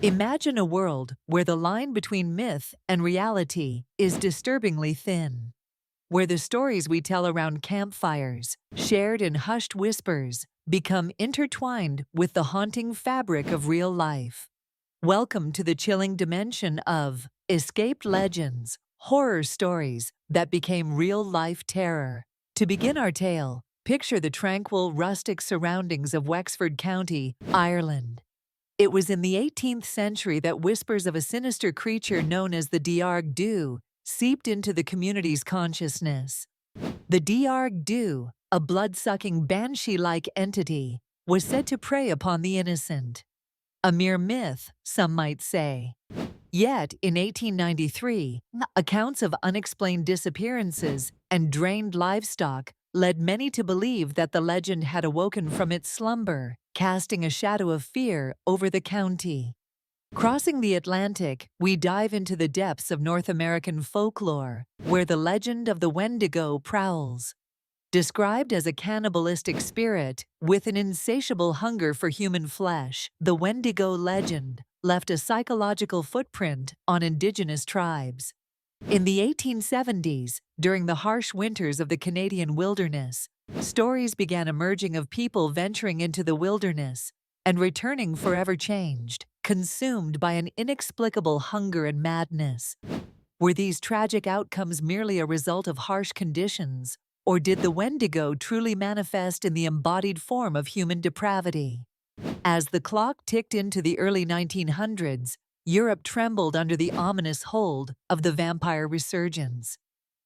Imagine a world where the line between myth and reality is disturbingly thin, where the stories we tell around campfires, shared in hushed whispers, become intertwined with the haunting fabric of real life. Welcome to the chilling dimension of escaped legends, horror stories that became real-life terror. To begin our tale, picture the tranquil, rustic surroundings of Wexford County, Ireland. It was in the 18th century that whispers of a sinister creature known as the Diarg Dhu seeped into the community's consciousness. The Diarg Dhu, a blood-sucking banshee-like entity, was said to prey upon the innocent. A mere myth, some might say. Yet, in 1893, accounts of unexplained disappearances and drained livestock led many to believe that the legend had awoken from its slumber, casting a shadow of fear over the county. Crossing the Atlantic, we dive into the depths of North American folklore, where the legend of the Wendigo prowls. Described as a cannibalistic spirit with an insatiable hunger for human flesh, the Wendigo legend left a psychological footprint on indigenous tribes. In the 1870s, during the harsh winters of the Canadian wilderness, stories began emerging of people venturing into the wilderness and returning forever changed, consumed by an inexplicable hunger and madness. Were these tragic outcomes merely a result of harsh conditions, or did the Wendigo truly manifest in the embodied form of human depravity? As the clock ticked into the early 1900s, Europe trembled under the ominous hold of the vampire resurgence.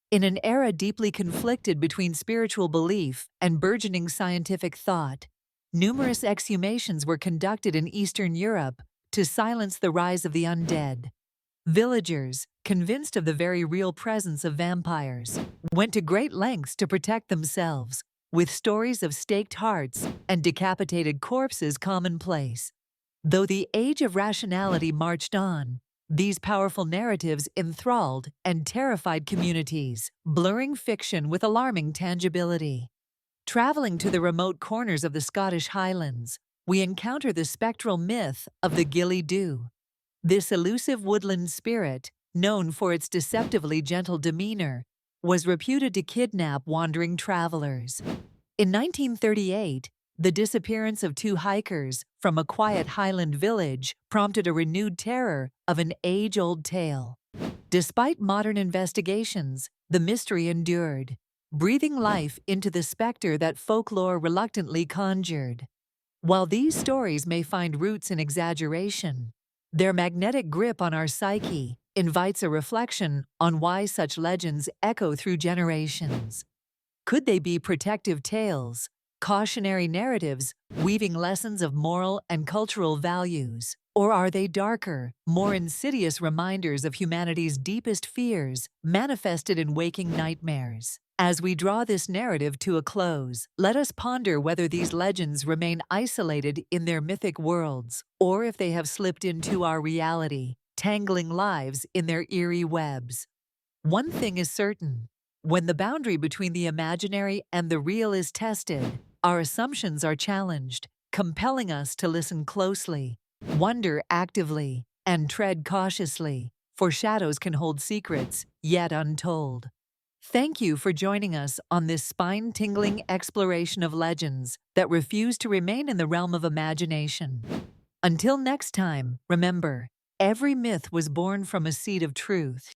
In an era deeply conflicted between spiritual belief and burgeoning scientific thought, numerous exhumations were conducted in Eastern Europe to silence the rise of the undead. Villagers, convinced of the very real presence of vampires, went to great lengths to protect themselves, with stories of staked hearts and decapitated corpses commonplace. Though the age of rationality marched on, these powerful narratives enthralled and terrified communities, blurring fiction with alarming tangibility. Traveling to the remote corners of the Scottish Highlands, we encounter the spectral myth of the Ghillie Dhu. This elusive woodland spirit, known for its deceptively gentle demeanor, was reputed to kidnap wandering travelers. In 1938, the disappearance of two hikers from a quiet Highland village prompted a renewed terror of an age-old tale. Despite modern investigations, the mystery endured, breathing life into the specter that folklore reluctantly conjured. While these stories may find roots in exaggeration, their magnetic grip on our psyche invites a reflection on why such legends echo through generations. Could they be protective tales, cautionary narratives weaving lessons of moral and cultural values? Or are they darker, more insidious reminders of humanity's deepest fears manifested in waking nightmares? As we draw this narrative to a close, let us ponder whether these legends remain isolated in their mythic worlds, or if they have slipped into our reality, tangling lives in their eerie webs. One thing is certain: when the boundary between the imaginary and the real is tested, our assumptions are challenged, compelling us to listen closely, wonder actively, and tread cautiously, for shadows can hold secrets yet untold. Thank you for joining us on this spine-tingling exploration of legends that refuse to remain in the realm of imagination. Until next time, remember, every myth was born from a seed of truth,